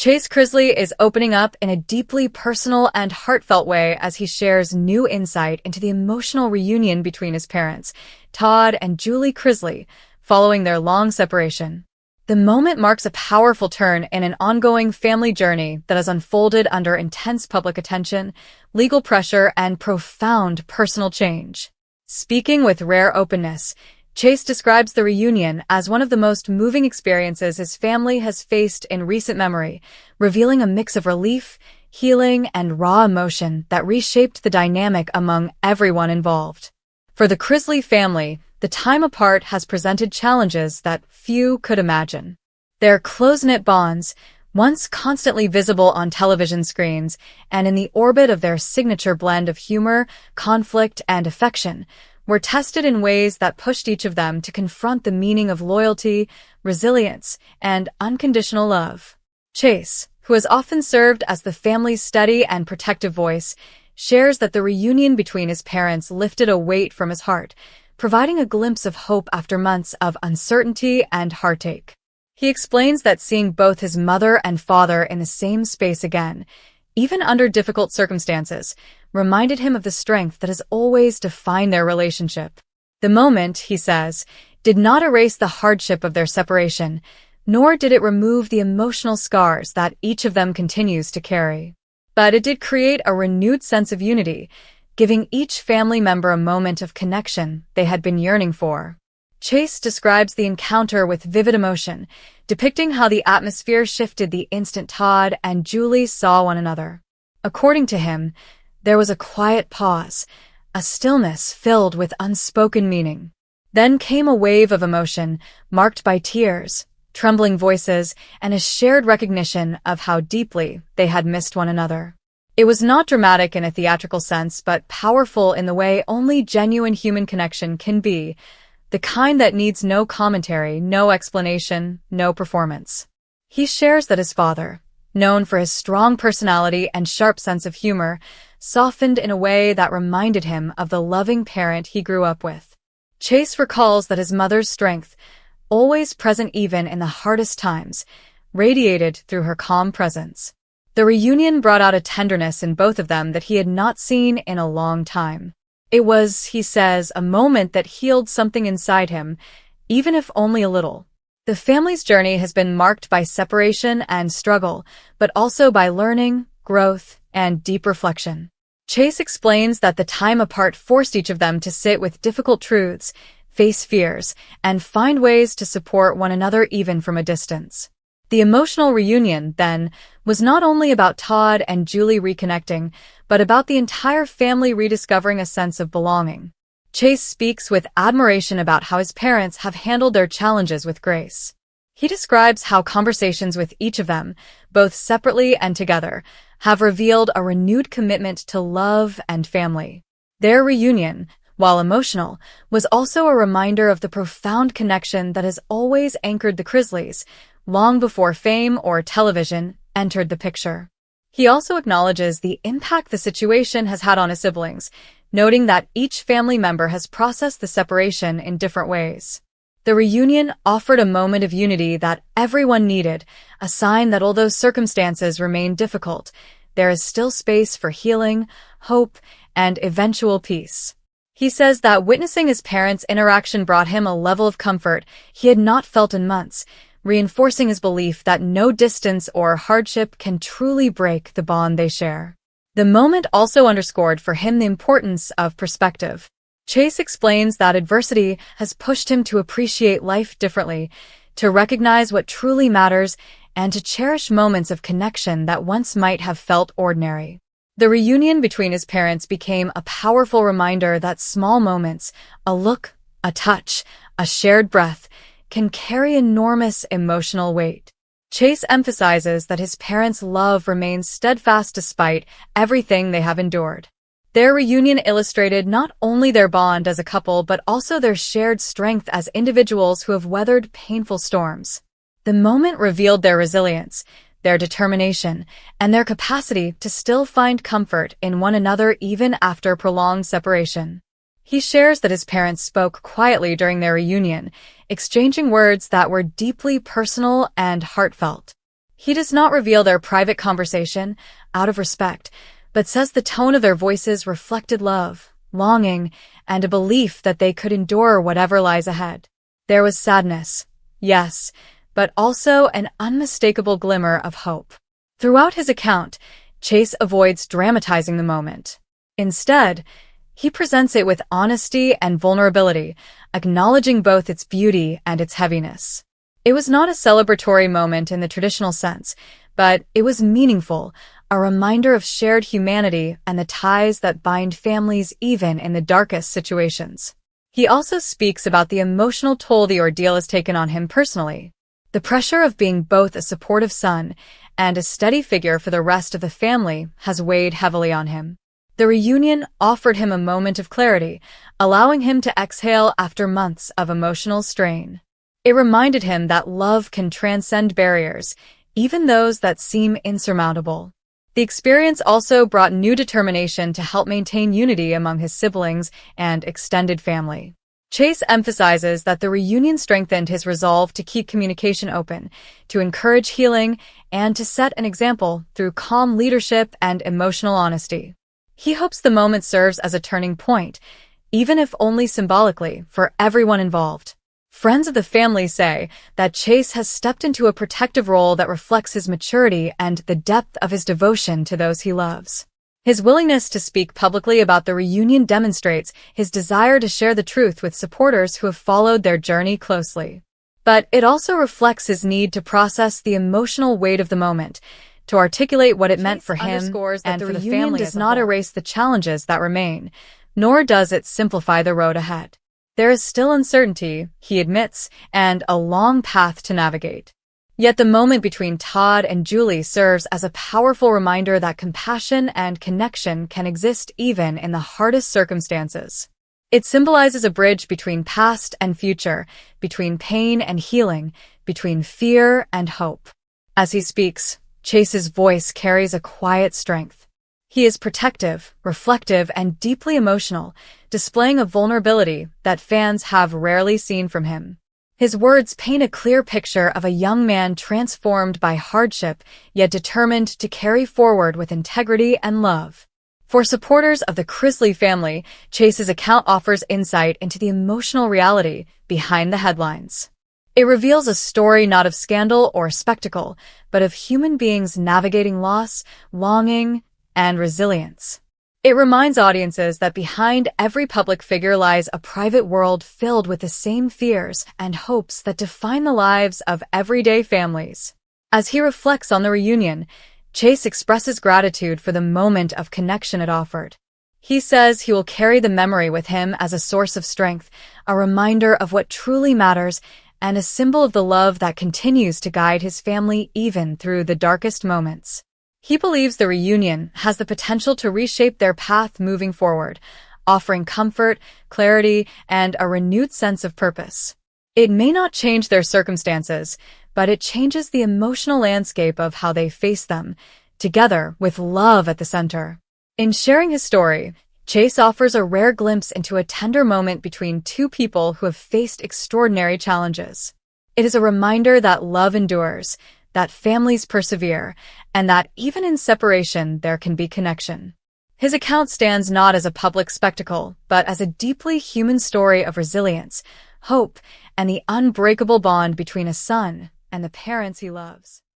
Chase Chrisley is opening up in a deeply personal and heartfelt way as he shares new insight into the emotional reunion between his parents, Todd and Julie Chrisley, following their long separation. The moment marks a powerful turn in an ongoing family journey that has unfolded under intense public attention, legal pressure, and profound personal change. Speaking with rare openness, Chase describes the reunion as one of the most moving experiences his family has faced in recent memory, revealing a mix of relief, healing, and raw emotion that reshaped the dynamic among everyone involved. For the Chrisley family, the time apart has presented challenges that few could imagine. Their close-knit bonds, once constantly visible on television screens and in the orbit of their signature blend of humor, conflict, and affection, were tested in ways that pushed each of them to confront the meaning of loyalty, resilience, and unconditional love. Chase, who has often served as the family's steady and protective voice, shares that the reunion between his parents lifted a weight from his heart, providing a glimpse of hope after months of uncertainty and heartache. He explains that seeing both his mother and father in the same space again, even under difficult circumstances, reminded him of the strength that has always defined their relationship. The moment, he says, did not erase the hardship of their separation, nor did it remove the emotional scars that each of them continues to carry. But it did create a renewed sense of unity, giving each family member a moment of connection they had been yearning for. Chase describes the encounter with vivid emotion, depicting how the atmosphere shifted the instant Todd and Julie saw one another. According to him, there was a quiet pause, a stillness filled with unspoken meaning. Then came a wave of emotion, marked by tears, trembling voices, and a shared recognition of how deeply they had missed one another. It was not dramatic in a theatrical sense, but powerful in the way only genuine human connection can be, the kind that needs no commentary, no explanation, no performance. He shares that his father, known for his strong personality and sharp sense of humor, softened in a way that reminded him of the loving parent he grew up with. Chase recalls that his mother's strength, always present even in the hardest times, radiated through her calm presence. The reunion brought out a tenderness in both of them that he had not seen in a long time. It was, he says, a moment that healed something inside him, even if only a little. The family's journey has been marked by separation and struggle, but also by learning, growth, and deep reflection. Chase explains that the time apart forced each of them to sit with difficult truths, face fears, and find ways to support one another even from a distance. The emotional reunion, then, was not only about Todd and Julie reconnecting, but about the entire family rediscovering a sense of belonging. Chase speaks with admiration about how his parents have handled their challenges with grace. He describes how conversations with each of them, both separately and together, have revealed a renewed commitment to love and family. Their reunion, while emotional, was also a reminder of the profound connection that has always anchored the Chrisleys, long before fame or television entered the picture. He also acknowledges the impact the situation has had on his siblings, noting that each family member has processed the separation in different ways. The reunion offered a moment of unity that everyone needed, a sign that although circumstances remain difficult, there is still space for healing, hope, and eventual peace. He says that witnessing his parents' interaction brought him a level of comfort he had not felt in months, reinforcing his belief that no distance or hardship can truly break the bond they share. The moment also underscored for him the importance of perspective. Chase explains that adversity has pushed him to appreciate life differently, to recognize what truly matters, and to cherish moments of connection that once might have felt ordinary. The reunion between his parents became a powerful reminder that small moments, a look, a touch, a shared breath, can carry enormous emotional weight. Chase emphasizes that his parents' love remains steadfast despite everything they have endured. Their reunion illustrated not only their bond as a couple but also their shared strength as individuals who have weathered painful storms. The moment revealed their resilience, their determination, and their capacity to still find comfort in one another even after prolonged separation. He shares that his parents spoke quietly during their reunion, exchanging words that were deeply personal and heartfelt. He does not reveal their private conversation out of respect, but says the tone of their voices reflected love, longing, and a belief that they could endure whatever lies ahead. There was sadness, yes, but also an unmistakable glimmer of hope. Throughout his account, Chase avoids dramatizing the moment. Instead, he presents it with honesty and vulnerability, acknowledging both its beauty and its heaviness. It was not a celebratory moment in the traditional sense, but it was meaningful, a reminder of shared humanity and the ties that bind families even in the darkest situations. He also speaks about the emotional toll the ordeal has taken on him personally. The pressure of being both a supportive son and a steady figure for the rest of the family has weighed heavily on him. The reunion offered him a moment of clarity, allowing him to exhale after months of emotional strain. It reminded him that love can transcend barriers, even those that seem insurmountable. The experience also brought new determination to help maintain unity among his siblings and extended family. Chase emphasizes that the reunion strengthened his resolve to keep communication open, to encourage healing, and to set an example through calm leadership and emotional honesty. He hopes the moment serves as a turning point, even if only symbolically, for everyone involved. Friends of the family say that Chase has stepped into a protective role that reflects his maturity and the depth of his devotion to those he loves. His willingness to speak publicly about the reunion demonstrates his desire to share the truth with supporters who have followed their journey closely. But it also reflects his need to process the emotional weight of the moment, to articulate what it meant for him and for the family. Does not erase the challenges that remain, nor does it simplify the road ahead. There is still uncertainty, he admits, and a long path to navigate. Yet the moment between Todd and Julie serves as a powerful reminder that compassion and connection can exist even in the hardest circumstances. It symbolizes a bridge between past and future, between pain and healing, between fear and hope. As he speaks, Chase's voice carries a quiet strength. He is protective, reflective, and deeply emotional, displaying a vulnerability that fans have rarely seen from him. His words paint a clear picture of a young man transformed by hardship, yet determined to carry forward with integrity and love. For supporters of the Chrisley family, Chase's account offers insight into the emotional reality behind the headlines. It reveals a story not of scandal or spectacle, but of human beings navigating loss, longing, and resilience. It reminds audiences that behind every public figure lies a private world filled with the same fears and hopes that define the lives of everyday families. As he reflects on the reunion, Chase expresses gratitude for the moment of connection it offered. He says he will carry the memory with him as a source of strength, a reminder of what truly matters, and a symbol of the love that continues to guide his family even through the darkest moments. He believes the reunion has the potential to reshape their path moving forward, offering comfort, clarity, and a renewed sense of purpose. It may not change their circumstances, but it changes the emotional landscape of how they face them, together with love at the center. In sharing his story, Chase offers a rare glimpse into a tender moment between two people who have faced extraordinary challenges. It is a reminder that love endures, that families persevere, and that even in separation there can be connection. His account stands not as a public spectacle, but as a deeply human story of resilience, hope, and the unbreakable bond between a son and the parents he loves.